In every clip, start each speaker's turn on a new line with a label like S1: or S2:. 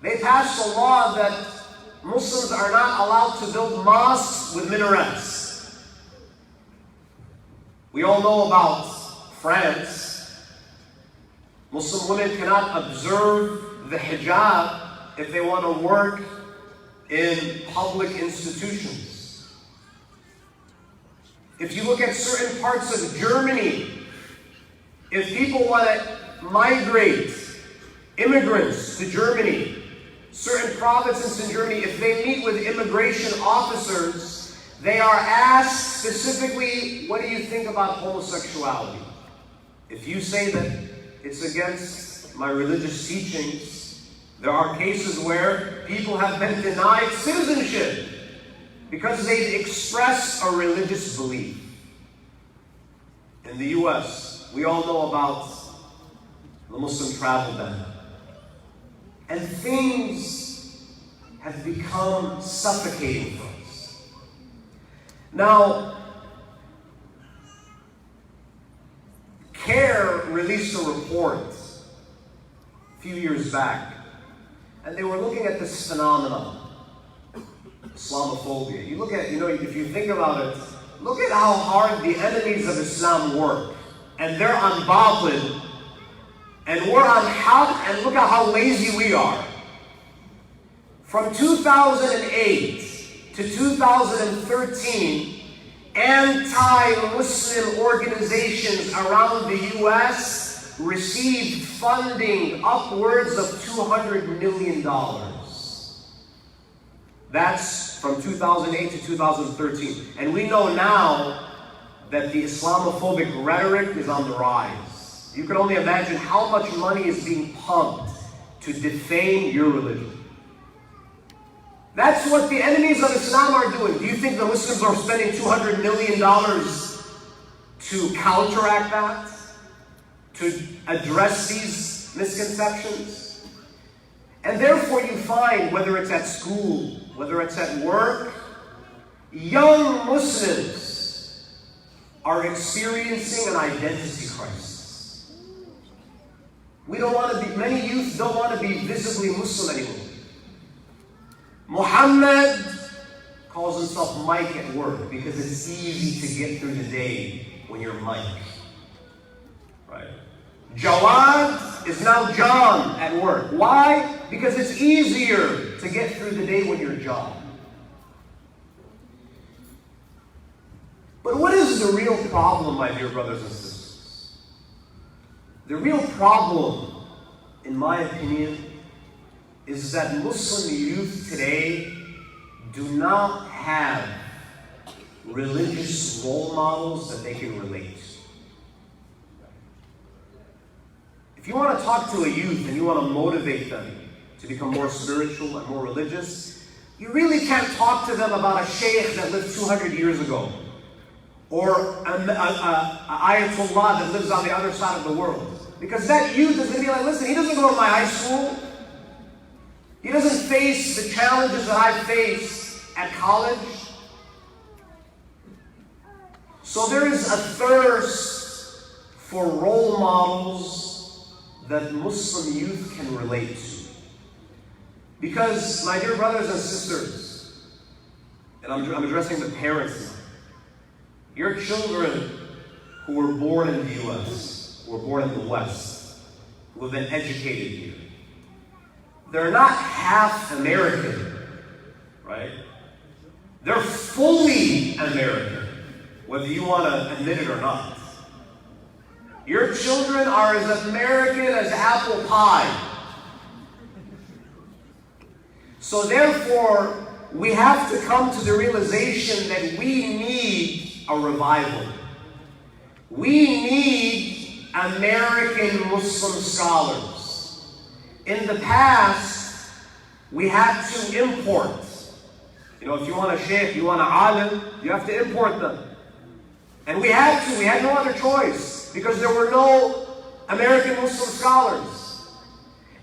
S1: They passed a law that Muslims are not allowed to build mosques with minarets. We all know about France. Muslim women cannot observe the hijab if they want to work in public institutions. If you look at certain parts of Germany, if people want to migrate, immigrants to Germany, certain provinces in Germany, if they meet with immigration officers, they are asked specifically, what do you think about homosexuality? If you say that it's against my religious teachings, there are cases where people have been denied citizenship because they express a religious belief. In the US, we all know about the Muslim travel ban. And things have become suffocating for us. Now, CARE released a report a few years back, and they were looking at this phenomenon, Islamophobia. You look at, if you think about it, look at how hard the enemies of Islam work, and they're on batil, and we're on haq, and look at how lazy we are. From 2008 to 2013, anti-Muslim organizations around the US received funding upwards of $200 million. That's from 2008 to 2013. And we know now that the Islamophobic rhetoric is on the rise. You can only imagine how much money is being pumped to defame your religion. That's what the enemies of Islam are doing. Do you think the Muslims are spending $200 million to counteract that? To address these misconceptions? And therefore you find, whether it's at school, whether it's at work, young Muslims are experiencing an identity crisis. Many youth don't want to be visibly Muslim anymore. Muhammad calls himself Mike at work because it's easy to get through the day when you're Mike. Right? Jawad is now John at work. Why? Because it's easier to get through the day when you're John. But what is the real problem, my dear brothers and sisters? The real problem, in my opinion, is that Muslim youth today do not have religious role models that they can relate to. If you want to talk to a youth and you want to motivate them to become more spiritual and more religious, you really can't talk to them about a sheikh that lived 200 years ago, or an ayatollah that lives on the other side of the world. Because that youth is going to be like, listen, he doesn't go to my high school. He doesn't face the challenges that I face at college. So there is a thirst for role models that Muslim youth can relate to. Because, my dear brothers and sisters, and I'm addressing the parents now, your children who were born in the US, who were born in the West, who have been educated here, they're not half American, right? They're fully American, whether you want to admit it or not. Your children are as American as apple pie. So therefore, we have to come to the realization that we need a revival. We need American Muslim scholars. In the past, we had to import. If you want a sheikh, you want an alim, you have to import them. And we had no other choice, because there were no American Muslim scholars.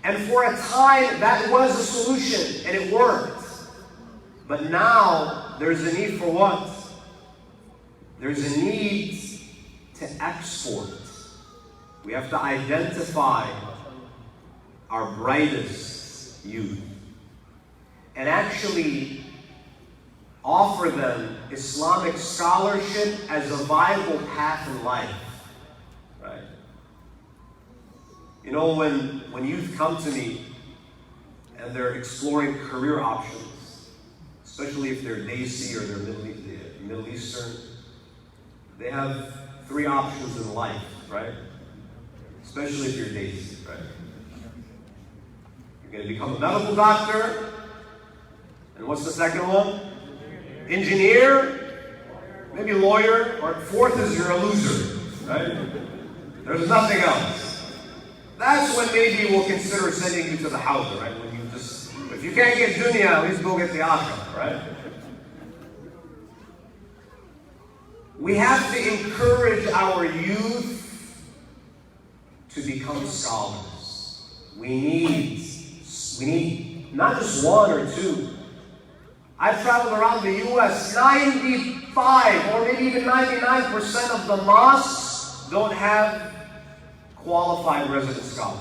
S1: And for a time, that was a solution, and it worked. But now, there's a need for what? There's a need to export. We have to identify our brightest, youth and actually offer them Islamic scholarship as a viable path in life, right? You know, when youth come to me and they're exploring career options, especially if they're Desi or they're Middle Eastern, they have three options in life, right? Especially if you're Desi, right? You're going to become a medical doctor, and what's the second one? Engineer, maybe lawyer, or fourth is you're a loser, right? There's nothing else. That's when maybe we'll consider sending you to the house, right? When you just, if you can't get dunya, at least go get the akhirah, right? We have to encourage our youth to become scholars. We need not just one or two. I've traveled around the US, 95 or maybe even 99% of the mosques don't have qualified resident scholars.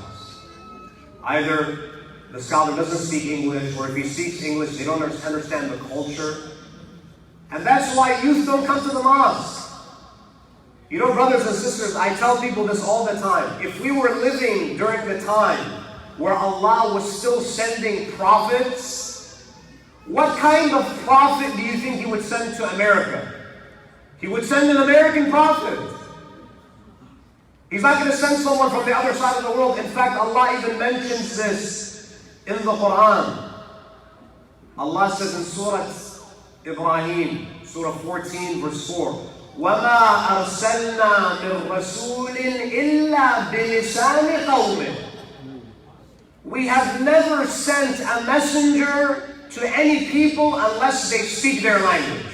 S1: Either the scholar doesn't speak English, or if he speaks English, they don't understand the culture. And that's why youth don't come to the mosque. You know, brothers and sisters, I tell people this all the time. If we were living during the time where Allah was still sending prophets, what kind of prophet do you think He would send to America? He would send an American prophet. He's not going to send someone from the other side of the world. In fact, Allah even mentions this in the Quran. Allah says in Surah Ibrahim, Surah 14, verse 4, وَمَا أَرْسَلْنَا مِن رَسُولٍ إِلَّا بِلِسَانِ قَوْمِهِ. We have never sent a messenger to any people unless they speak their language.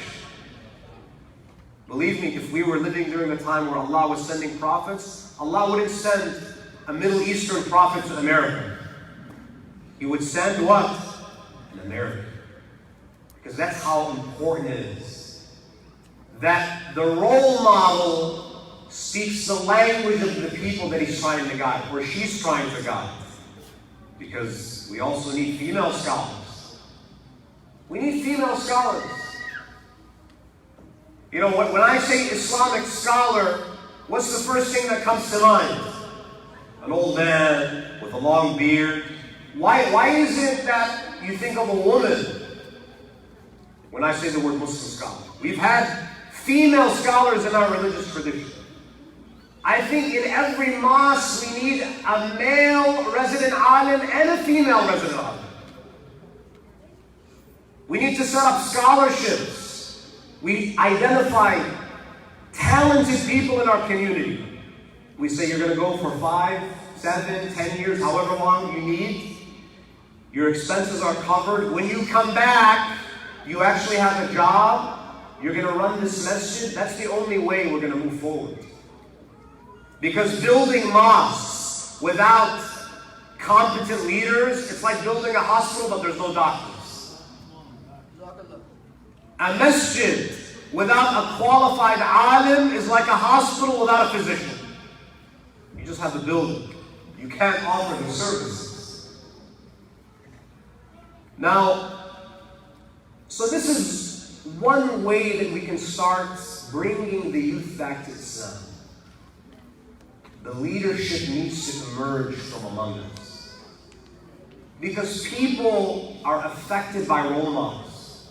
S1: Believe me, if we were living during a time where Allah was sending prophets, Allah wouldn't send a Middle Eastern prophet to America. He would send what? An American. Because that's how important it is. That the role model speaks the language of the people that he's trying to guide, or she's trying to guide. Because we also need female scholars. We need female scholars. You know, when I say Islamic scholar, what's the first thing that comes to mind? An old man with a long beard. Why is it that you think of a woman when I say the word Muslim scholar? We've had female scholars in our religious tradition. I think in every mosque we need a male resident alim and a female resident alim. We need to set up scholarships. We identify talented people in our community. We say you're going to go for 5, 7, 10 years, however long you need. Your expenses are covered. When you come back, you actually have a job. You're going to run this masjid. That's the only way we're going to move forward. Because building mosques without competent leaders, it's like building a hospital but there's no doctors. A masjid without a qualified alim is like a hospital without a physician. You just have the building. You can't offer the services. Now, so this is one way that we can start bringing the youth back to Islam. The leadership needs to emerge from among us. Because people are affected by role models.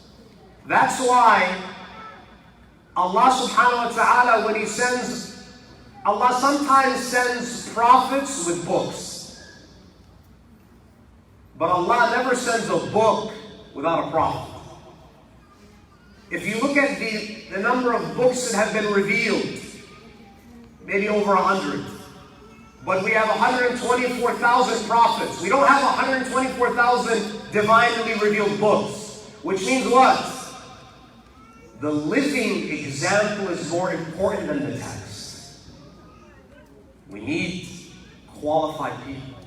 S1: That's why Allah subhanahu wa ta'ala, when He sends, Allah sometimes sends prophets with books. But Allah never sends a book without a prophet. If you look at the number of books that have been revealed, maybe over 100. But we have 124,000 prophets. We don't have 124,000 divinely revealed books. Which means what? The living example is more important than the text. We need qualified people.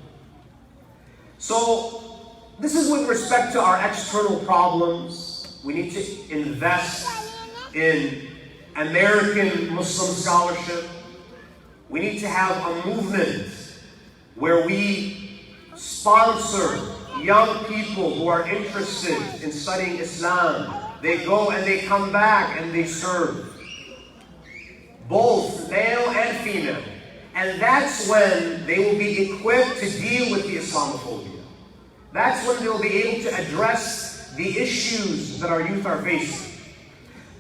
S1: So, this is with respect to our external problems. We need to invest in American Muslim scholarship. We need to have a movement where we sponsor young people who are interested in studying Islam, they go and they come back and they serve. Both male and female. And that's when they will be equipped to deal with the Islamophobia. That's when they'll be able to address the issues that our youth are facing.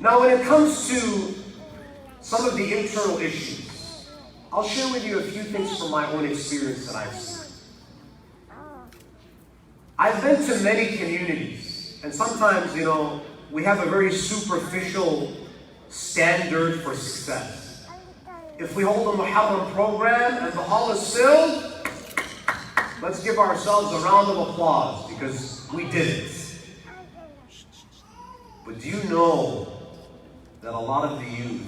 S1: Now, when it comes to some of the internal issues, I'll share with you a few things from my own experience that I've seen. I've been to many communities, and sometimes, we have a very superficial standard for success. If we hold a Muharram program and the hall is filled, let's give ourselves a round of applause because we did it. But do you know that a lot of the youth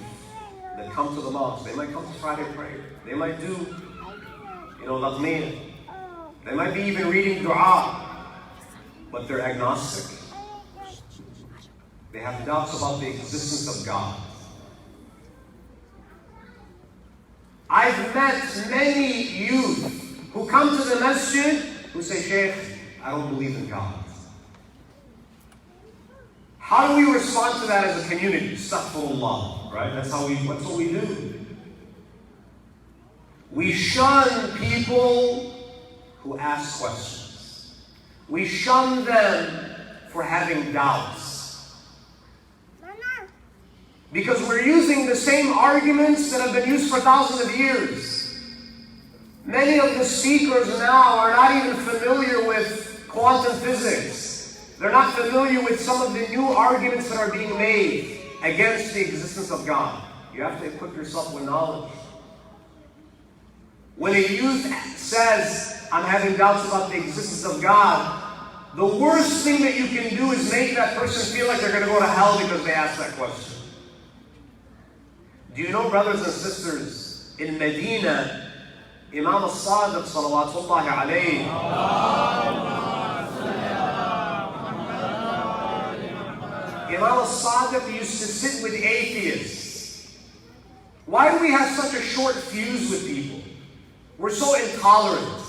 S1: that come to the mosque, they might come to Friday prayer, they might do, Latmeen, they might be even reading dua, but they're agnostic. They have doubts about the existence of God. I've met many youth who come to the masjid who say, Sheikh, I don't believe in God. How do we respond to that as a community? Astaghfirullah, right? That's what we do. We shun people who ask questions. We shun them for having doubts. Because we're using the same arguments that have been used for thousands of years. Many of the speakers now are not even familiar with quantum physics. They're not familiar with some of the new arguments that are being made against the existence of God. You have to equip yourself with knowledge. When a youth says, I'm having doubts about the existence of God, the worst thing that you can do is make that person feel like they're going to go to hell because they asked that question. Do you know, brothers and sisters, in Medina, Imam Sadiq salawatullahi alayhi, Imam Sadiq used to sit with atheists. Why do we have such a short fuse with people? We're so intolerant.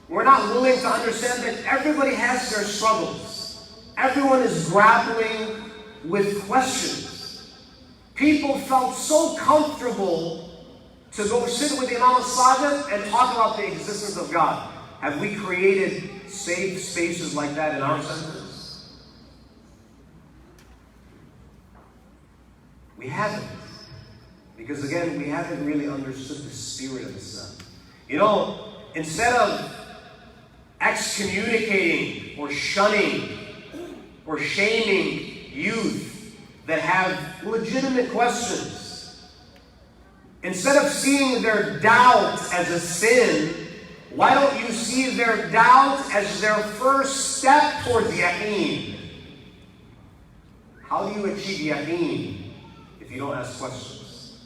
S1: We're not willing to understand that everybody has their struggles. Everyone is grappling with questions. People felt so comfortable to go sit with Imam Sadiq and talk about the existence of God. Have we created safe spaces like that in our centers? We haven't. Because again, we haven't really understood the spirit of Islam. Instead of excommunicating or shunning or shaming youth that have legitimate questions, instead of seeing their doubt as a sin, why don't you see their doubt as their first step towards yaqeen? How do you achieve yaqeen if you don't ask questions?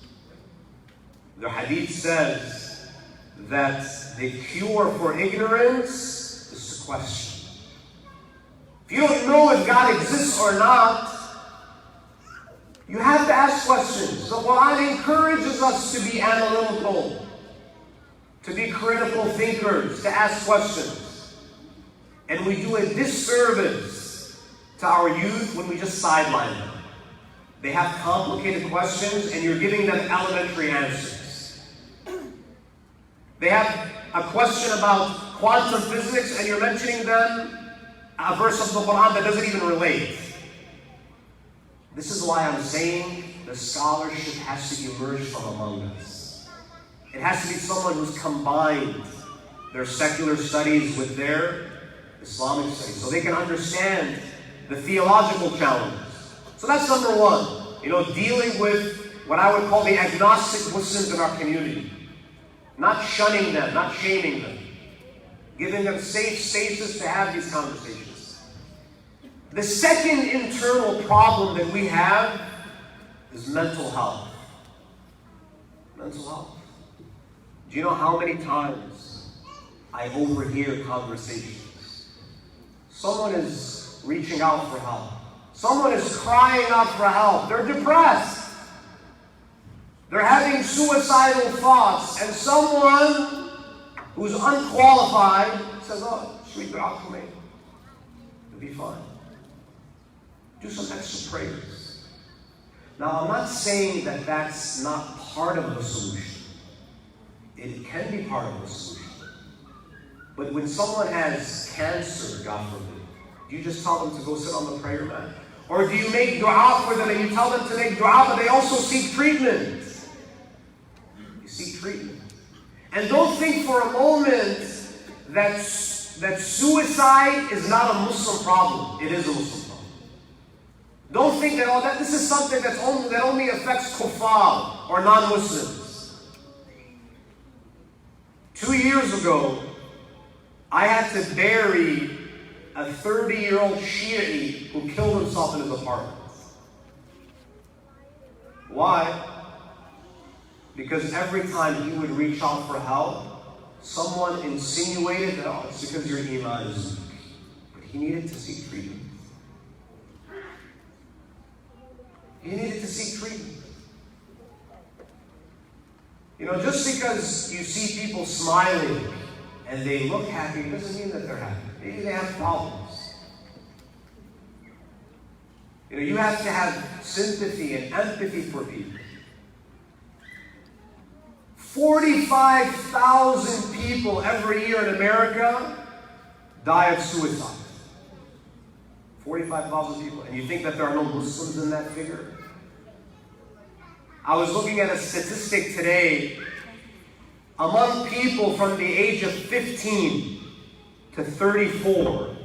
S1: The hadith says that the cure for ignorance is to question. If you don't know if God exists or not, you have to ask questions. The Quran encourages us to be analytical, to be critical thinkers, to ask questions. And we do a disservice to our youth when we just sideline them. They have complicated questions and you're giving them elementary answers. They have a question about quantum physics and you're mentioning them a verse of the Quran that doesn't even relate. This is why I'm saying the scholarship has to emerge from among us. It has to be someone who's combined their secular studies with their Islamic studies so they can understand the theological challenges. So that's number one. Dealing with what I would call the agnostic Muslims in our community. Not shunning them, not shaming them. Giving them safe spaces to have these conversations. The second internal problem that we have is mental health. Mental health. Do you know how many times I overhear conversations? Someone is reaching out for help. Someone is crying out for help. They're depressed. They're having suicidal thoughts. And someone who's unqualified says, oh, read dua for me. It'll be fine. Do some extra prayers. Now, I'm not saying that that's not part of the solution. It can be part of the solution. But when someone has cancer, God forbid, do you just tell them to go sit on the prayer mat? Or do you make dua for them and you tell them to make dua, but they also seek treatment? You seek treatment. And don't think for a moment that suicide is not a Muslim problem. It is a Muslim problem. Don't think that this is something that only affects kuffar or non-Muslims. 2 years ago, I had to bury a 30-year-old Shi'i who killed himself in his apartment. Why? Because every time he would reach out for help, someone insinuated that, oh, it's because your iman is weak. But he needed to seek treatment. He needed to seek treatment. You know, just because you see people smiling and they look happy doesn't mean that they're happy. Maybe they have problems. You know, you have to have sympathy and empathy for people. 45,000 people every year in America die of suicide. 45,000 people. And you think that there are no Muslims in that figure? I was looking at a statistic today. Among people from the age of 15 to 34,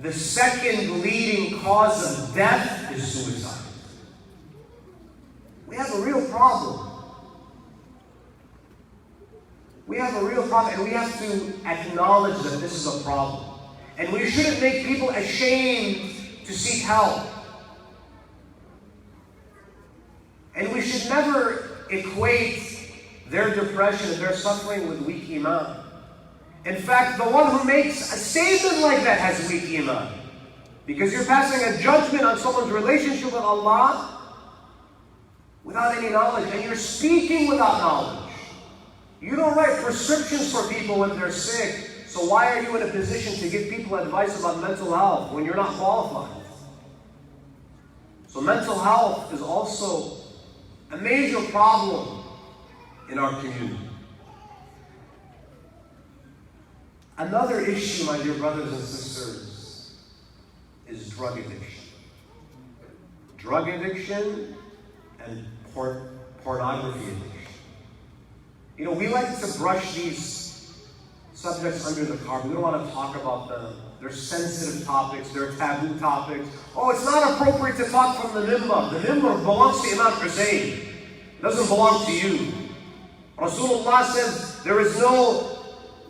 S1: the second leading cause of death is suicide. We have a real problem. We have a real problem, and we have to acknowledge that this is a problem. And we shouldn't make people ashamed to seek help. And we should never equate their depression and their suffering with weak iman. In fact, the one who makes a statement like that has weak iman. Because you're passing a judgment on someone's relationship with Allah without any knowledge. And you're speaking without knowledge. You don't write prescriptions for people when they're sick. So why are you in a position to give people advice about mental health when you're not qualified? So mental health is also a major problem in our community. Another issue, my dear brothers and sisters, is drug addiction. Drug addiction and pornography addiction. You know, we like to brush these subjects under the carpet. We don't want to talk about them. They're sensitive topics. They're taboo topics. Oh, it's not appropriate to talk from the minbar. The minbar belongs to Imam Hussein. It doesn't belong to you. Rasulullah says there is no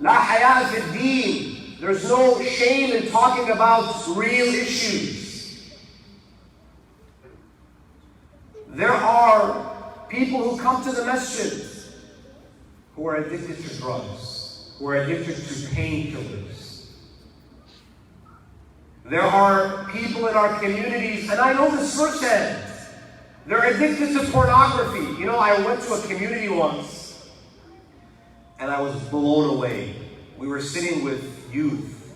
S1: la haya fi deen. There's no shame in talking about real issues. There are people who come to the masjid who are addicted to drugs, who are addicted to painkillers. There are people in our communities, and I know this firsthand, they're addicted to pornography. You know, I went to a community once, and I was blown away. We were sitting with youth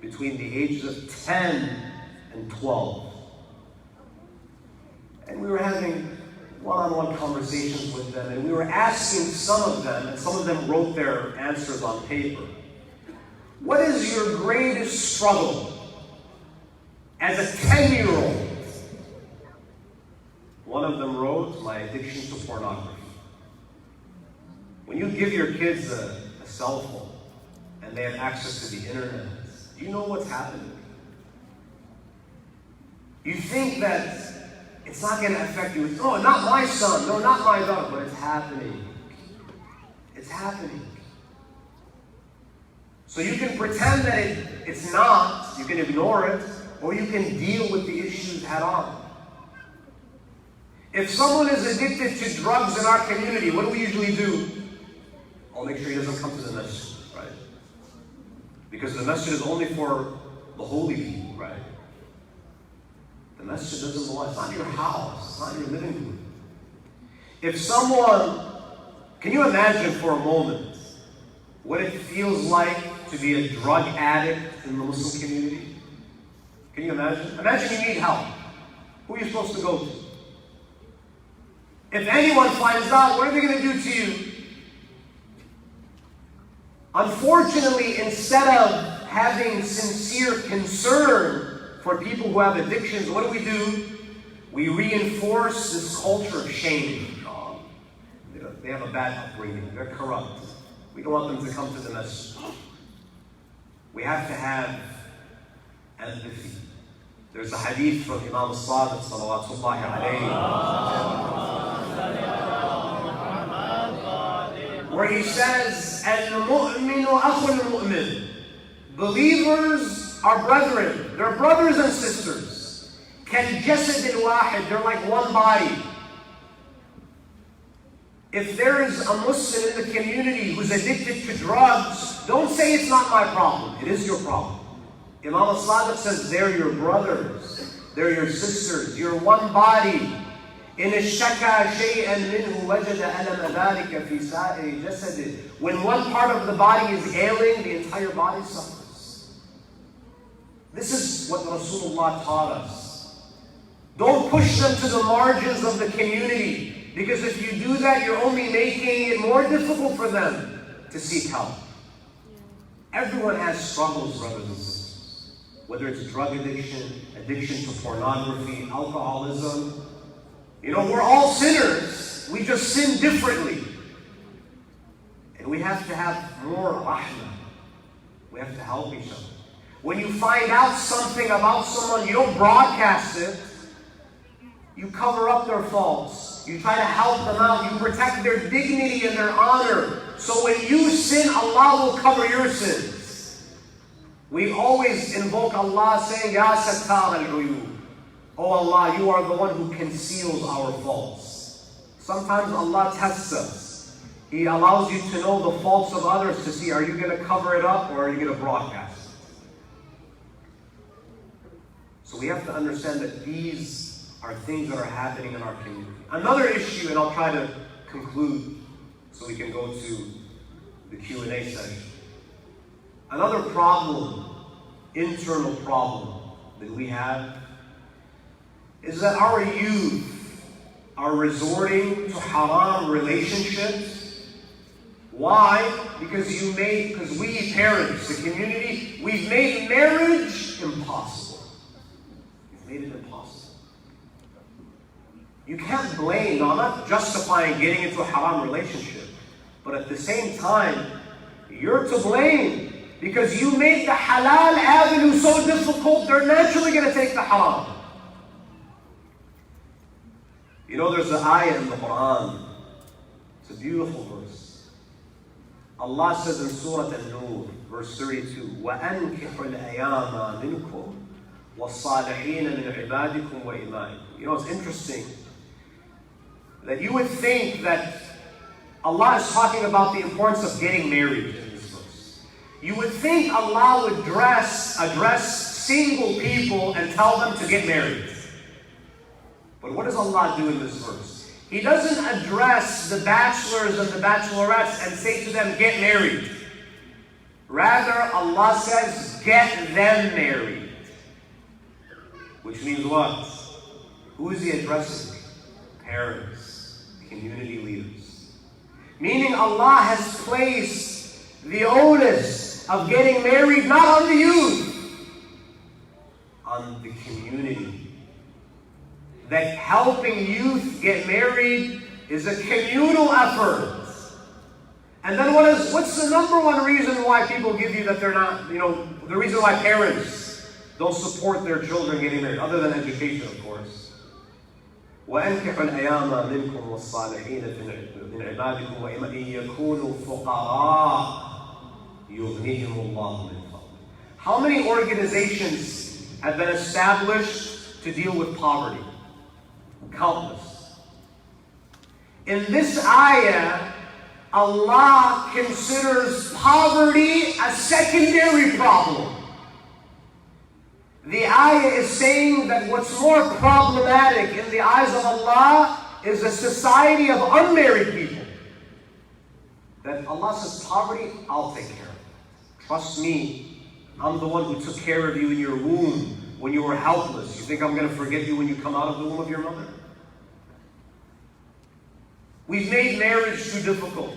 S1: between the ages of 10 and 12. And we were having one-on-one conversations with them, and we were asking some of them, and some of them wrote their answers on paper. What is your greatest struggle as a 10-year-old? One of them wrote, my addiction to pornography. When you give your kids a cell phone, and they have access to the internet, do you know what's happening? You think that it's not going to affect you. Oh, not my son. No, not my daughter. But it's happening. It's happening. So you can pretend that it's not. You can ignore it. Or you can deal with the issues head on. If someone is addicted to drugs in our community, what do we usually do? I'll make sure he doesn't come to the masjid, right? Because the masjid is only for the holy people, right? The masjid doesn't belong. It's not your house. It's not your living room. If someone, can you imagine for a moment what it feels like to be a drug addict in the Muslim community? Can you imagine? Imagine you need help. Who are you supposed to go to? If anyone finds out, what are they going to do to you? Unfortunately, instead of having sincere concern for people who have addictions, what do? We reinforce this culture of shame. Oh, they have a bad upbringing. They're corrupt. We don't want them to come to the message. We have to have empathy. There's a hadith from Imam Sadiq salawatullahi alayhi, where he says, "Al-mu'minu akhul mu'min." Believers are brethren. They're brothers and sisters. Kal-jasad al-wahid. They're like one body. If there is a Muslim in the community who's addicted to drugs, don't say it's not my problem. It is your problem. Imam Al-Sadiq says they're your brothers, they're your sisters, you're one body. إِنْ اشْتَكَى شَيْئًا مِنْهُ وَجَدَ أَلَمَ ذَلِكَ فِي سَائِرِ جَسَدِهِ. When one part of the body is ailing, the entire body suffers. This is what Rasulullah taught us. Don't push them to the margins of the community, because if you do that, you're only making it more difficult for them to seek help. Everyone has struggles, brothers and sisters. Whether it's drug addiction, addiction to pornography, alcoholism. You know, we're all sinners. We just sin differently. And we have to have more rahmah. We have to help each other. When you find out something about someone, you don't broadcast it. You cover up their faults. You try to help them out. You protect their dignity and their honor. So when you sin, Allah will cover your sins. We always invoke Allah saying, Ya Sattar al-Uyub. Oh Allah, you are the one who conceals our faults. Sometimes Allah tests us. He allows you to know the faults of others to see, are you going to cover it up or are you going to broadcast it? So we have to understand that these are things that are happening in our community. Another issue, and I'll try to conclude so we can go to the Q&A session. Another problem, internal problem that we have is that our youth are resorting to haram relationships. Why? Because we parents, the community, we've made marriage impossible. We've made it impossible. You can't blame, no, I'm not justifying getting into a haram relationship, but at the same time, you're to blame. Because you made the halal avenue so difficult, they're naturally going to take the haram. You know, there's an ayah in the Quran. It's a beautiful verse. Allah says in Surah An-Nur, verse 32, وَأَنْكِحُ الْأَيَامَ مِنْكُمْ وَالصَّالِحِينَ مِنْ عِبَادِكُمْ وَإِمَائِكُمْ. You know, it's interesting that you would think that Allah is talking about the importance of getting married. You would think Allah would address single people and tell them to get married. But what does Allah do in this verse? He doesn't address the bachelors and the bachelorettes and say to them, get married. Rather, Allah says, get them married. Which means what? Who is He addressing? Parents, community leaders. Meaning Allah has placed the onus of getting married not on the youth, on the community. That helping youth get married is a communal effort. And then what's the number one reason why people give you that they're not, the reason why parents don't support their children getting married, other than education, of course. وَأَنْكِحُ الْأَيَامَ مِنْكُمْ وَالصَّالِحِينَ مِنْ عِبَادِكُمْ وَإِنْ يَكُونُوا فُقَرَاءَ يُغْنِهِمُ اللَّهُ مِنْ فَضْلِهِ. How many organizations have been established to deal with poverty? Countless. In this ayah, Allah considers poverty a secondary problem. The ayah is saying that what's more problematic in the eyes of Allah is a society of unmarried people. That Allah says, poverty, I'll take care of it. Trust me, I'm the one who took care of you in your womb when you were helpless. You think I'm going to forget you when you come out of the womb of your mother? We've made marriage too difficult.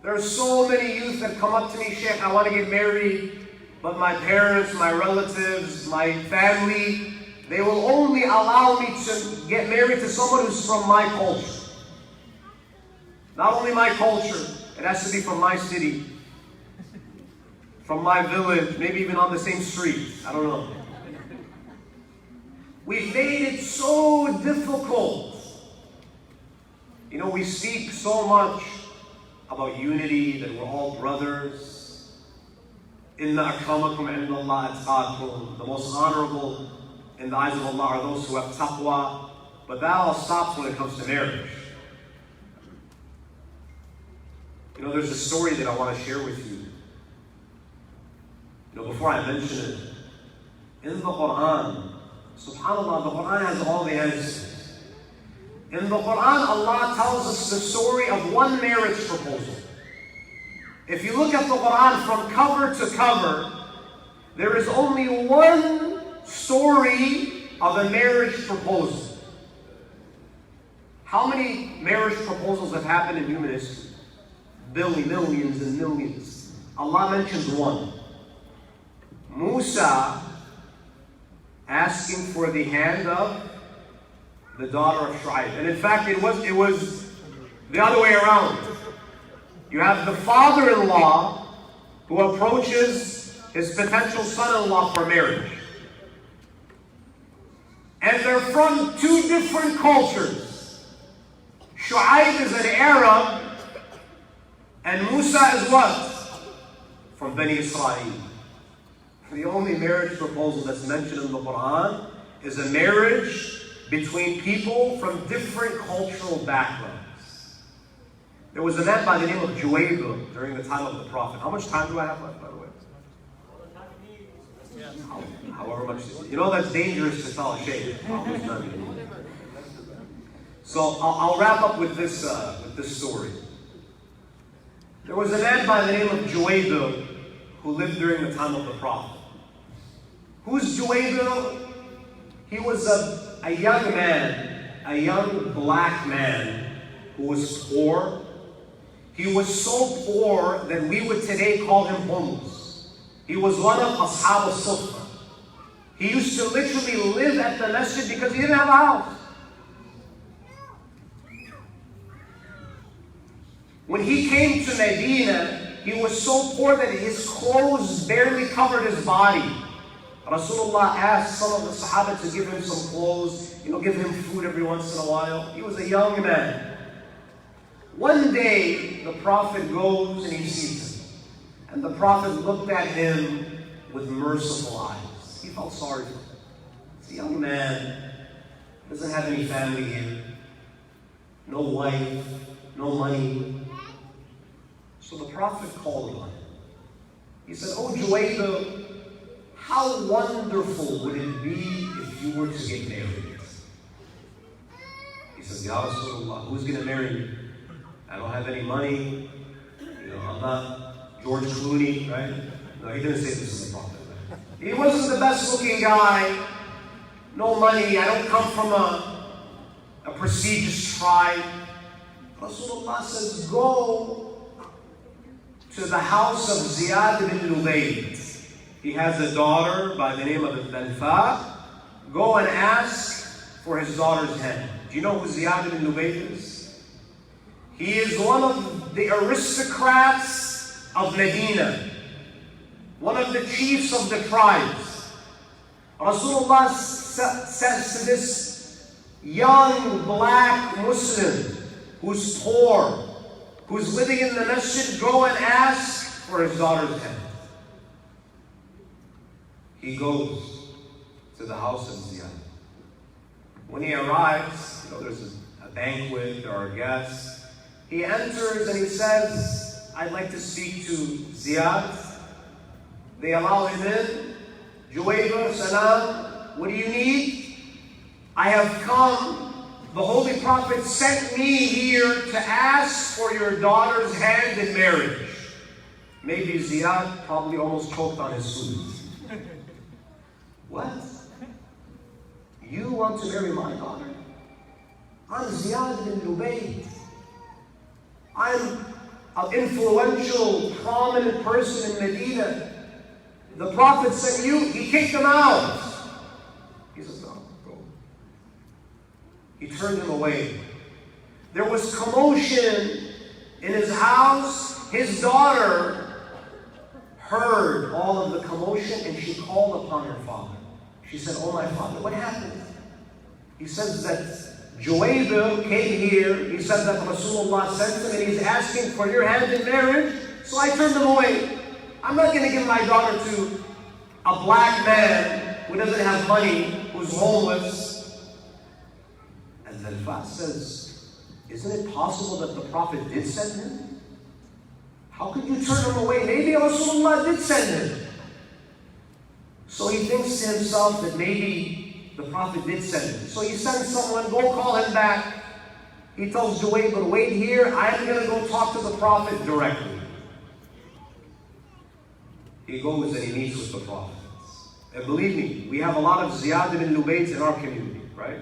S1: There are so many youth that come up to me, Sheikh, I want to get married, but my parents, my relatives, my family, they will only allow me to get married to someone who's from my culture. Not only my culture, it has to be from my city, from my village, maybe even on the same street. I don't know. We've made it so difficult. You know, we speak so much about unity, that we're all brothers. Inna akramakum indallahi atqakum. The most honorable in the eyes of Allah are those who have taqwa. But that all stops when it comes to marriage. You know, there's a story that I want to share with you. You know, before I mention it, in the Quran, subhanAllah, the Quran has all the answers. In the Quran, Allah tells us the story of one marriage proposal. If you look at the Quran from cover to cover, there is only one story of a marriage proposal. How many marriage proposals have happened in human history? Millions and millions. Allah mentions one. Musa asking for the hand of the daughter of Shu'aib. And in fact, it was the other way around. You have the father-in-law who approaches his potential son-in-law for marriage. And they're from two different cultures. Shu'aib is an Arab, and Musa is what? From Bani Israel. The only marriage proposal that's mentioned in the Quran is a marriage between people from different cultural backgrounds. There was a man by the name of Juwayb during the time of the Prophet. How much time do I have left, by the way? However much. You know that's dangerous to tell a sheikh. So I'll wrap up with this story. There was a man by the name of Juwayb who lived during the time of the Prophet. Who's Juwayb? He was a young man, a young black man who was poor. He was so poor that we would today call him homeless. He was one of Ashab al-Sufa. He used to literally live at the masjid because he didn't have a house. When he came to Medina, he was so poor that his clothes barely covered his body. Rasulullah asked some of the Sahaba to give him some clothes, give him food every once in a while. He was a young man. One day, the Prophet goes and he sees him. And the Prophet looked at him with merciful eyes. He felt sorry for him. He's a young man, doesn't have any family here, no wife, no money. So the Prophet called on him. He said, "Oh Juwayb, how wonderful would it be if you were to get married?" He says, "Ya Rasulullah, who's going to marry me? I don't have any money. I'm not George Clooney, right?" No, he didn't say this to the Prophet. Right? He wasn't the best looking guy. No money. I don't come from a prestigious tribe. Rasulullah says, "Go to the house of Ziyad ibn Lubayt. He has a daughter by the name of Al-Danfa. Go and ask for his daughter's hand." Do you know who Ziyad ibn Lubayt is? He is one of the aristocrats of Medina, one of the chiefs of the tribes. Rasulullah says to this young black Muslim who's poor, who's living in the masjid, go and ask for his daughter's hand. He goes to the house of Ziyad. When he arrives, there's a banquet, there are guests. He enters and he says, "I'd like to speak to Ziyad." They allow him in. "Juwayb, salam, what do you need?" "I have come. The Holy Prophet sent me here to ask for your daughter's hand in marriage." Maybe Ziyad probably almost choked on his food. What? You want to marry my daughter? I'm Ziyad bin Lubayd. I'm an influential, prominent person in Medina. The Prophet sent you, he kicked him out. He says, no, go. He turned him away. There was commotion in his house. His daughter heard all of the commotion and she called upon her father. She said, oh my father, what happened? He says that Juwaybir came here. He said that Rasulullah sent him and he's asking for your hand in marriage. So I turned him away. I'm not going to give my daughter to a black man who doesn't have money, who's homeless. And then Fat says, isn't it possible that the Prophet did send him? How could you turn him away? Maybe Rasulullah did send him. So he thinks to himself that maybe the Prophet did send him. So he sends someone, go call him back. He tells Juwaybir, wait here, I'm going to go talk to the Prophet directly. He goes and he meets with the Prophet. And believe me, we have a lot of Ziyad bin Lubayds in our community, right?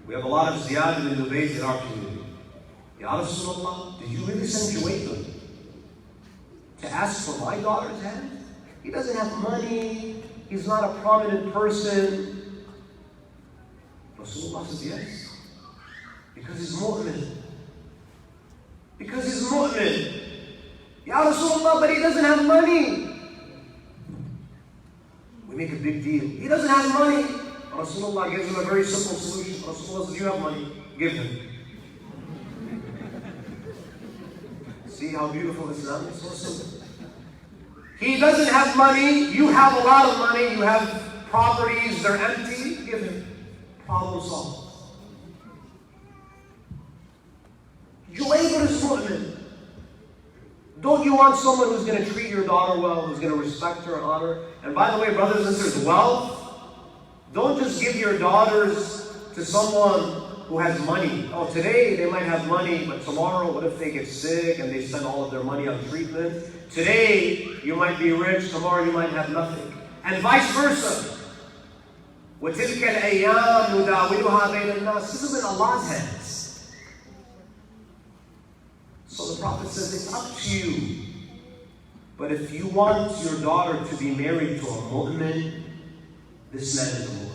S1: We have a lot of Ziyad bin Lubayds in our community. Ya Rasulullah, did you really send Juwaybir to ask for my daughter's hand? He doesn't have money. He's not a prominent person. Rasulullah says yes. Because he's mu'min. Because he's mu'min. Ya Rasulullah, but he doesn't have money. We make a big deal. He doesn't have money. Rasulullah gives him a very simple solution. Rasulullah says, you have money. Give him. See how beautiful Islam is? So simple. He doesn't have money. You have a lot of money. You have properties. They're empty. Give him. Problem solved. Juwaybir is mu'min. Don't you want someone who's going to treat your daughter well, who's going to respect her and honor? And by the way, brothers and sisters, wealth, don't just give your daughters to someone who has money. Oh, today they might have money, but tomorrow, what if they get sick and they spend all of their money on treatment? Today, you might be rich, tomorrow you might have nothing. And vice versa. وَتِلْكَ الْأَيَّامُ نُدَاوِلُهَا بَيْنَ النَّاسِ. This is in Allah's hands. So the Prophet says, it's up to you. But if you want your daughter to be married to a mu'min, this man is a mu'min.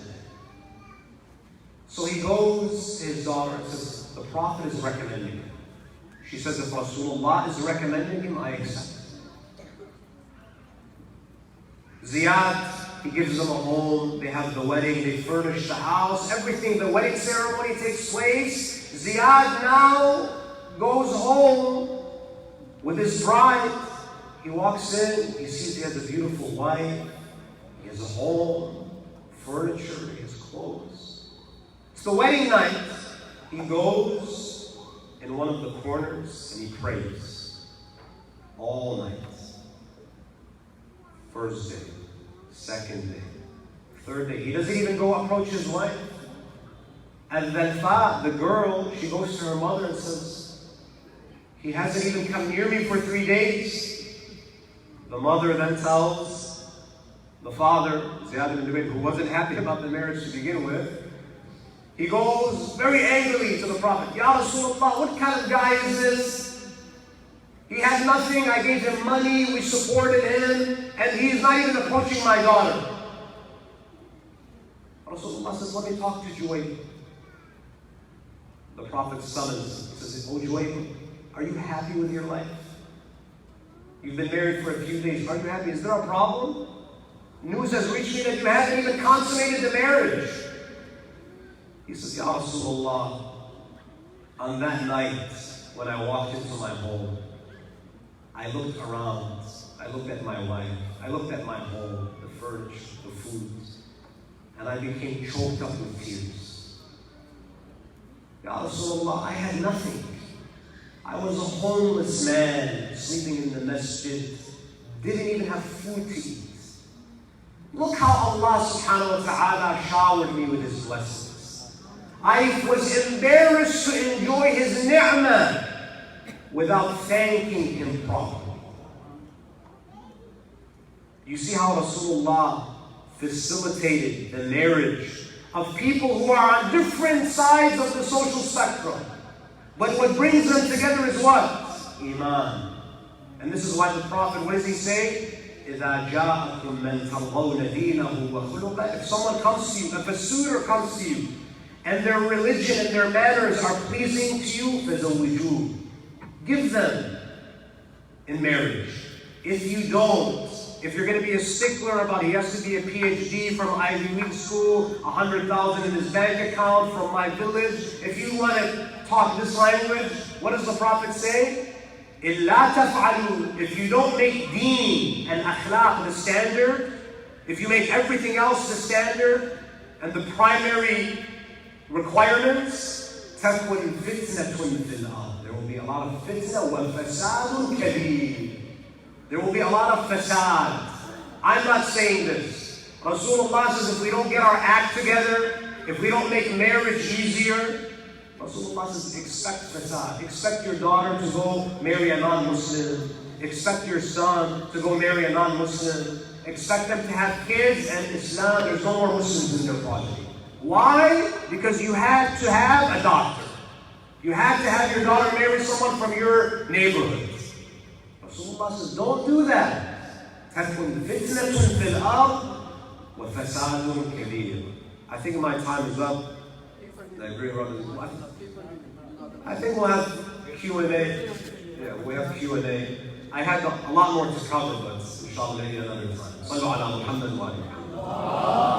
S1: So he goes to his daughter and says, the Prophet is recommending him. She says, if Rasulullah is recommending him, I accept. Ziyad, he gives them a home, they have the wedding, they furnish the house, everything, the wedding ceremony takes place. Ziyad now goes home with his bride. He walks in, he sees he has a beautiful wife, he has a home, furniture, he has clothes. It's the wedding night. He goes in one of the corners and he prays all night. First day, second day, third day. He doesn't even go approach his wife. And then the girl, she goes to her mother and says, he hasn't even come near me for 3 days. The mother then tells the father, Ziyad bin Lubayd, who wasn't happy about the marriage to begin with, he goes very angrily to the Prophet, Ya Rasulullah, what kind of guy is this? He had nothing, I gave him money, we supported him, and he's not even approaching my daughter. Rasulullah says, let me talk to Juwaybir. The Prophet summons, says, oh Juwaybir, are you happy with your life? You've been married for a few days, are you happy? Is there a problem? News has reached me that you haven't even consummated the marriage. He says, Ya Rasulullah, on that night when I walked into my home, I looked around, I looked at my wife, I looked at my home, the furniture, the food, and I became choked up with tears. Ya Rasulullah, I had nothing. I was a homeless man sleeping in the masjid, didn't even have food to eat. Look how Allah subhanahu wa ta'ala showered me with His blessings. I was embarrassed to enjoy His ni'mah without thanking Him properly. You see how Rasulullah facilitated the marriage of people who are on different sides of the social spectrum. But what brings them together is what? Iman. And this is why the Prophet, what does he say? إِذَا جَاءَكُم مَّن تَرْضَوْنَ دِينَهُ وَخُلُقَهُ. If someone comes to you, if a suitor comes to you, and their religion and their manners are pleasing to you, فَزَوِّجُوهُ. Give them in marriage. If you don't, if you're going to be a stickler about he has to be a PhD from Ivy League school, 100,000 in his bank account from my village, if you want to talk this language, what does the Prophet say? إِلَّا تَفْعَلُوا. If you don't make deen and akhlaq the standard, if you make everything else the standard and the primary requirements, تَكُنْ فِتْنَةٌ فِي الْأَرْضِ. There will be a lot of fitna وَفَسَادٌ كَبِيرٌ. There will be a lot of fasad. I'm not saying this. Rasulullah says if we don't get our act together, if we don't make marriage easier, Rasulullah says expect fasad. Expect your daughter to go marry a non-Muslim. Expect your son to go marry a non-Muslim. Expect them to have kids, and Islam, there's no more Muslims in their progeny. Why? Because you had to have a doctor. You had to have your daughter marry someone from your neighborhood. Rasulullah says, don't do that. تَكُنْ فِتْنَةٌ فِي الْأَرْضِ وَفَسَادٌ كَبِيرٌ. I think my time is up. I agree, brothers. I think we'll have Q&A. Yeah, we have Q&A. I had a lot more to cover, but inshallah maybe another time. صلوا على محمد وآل محمد.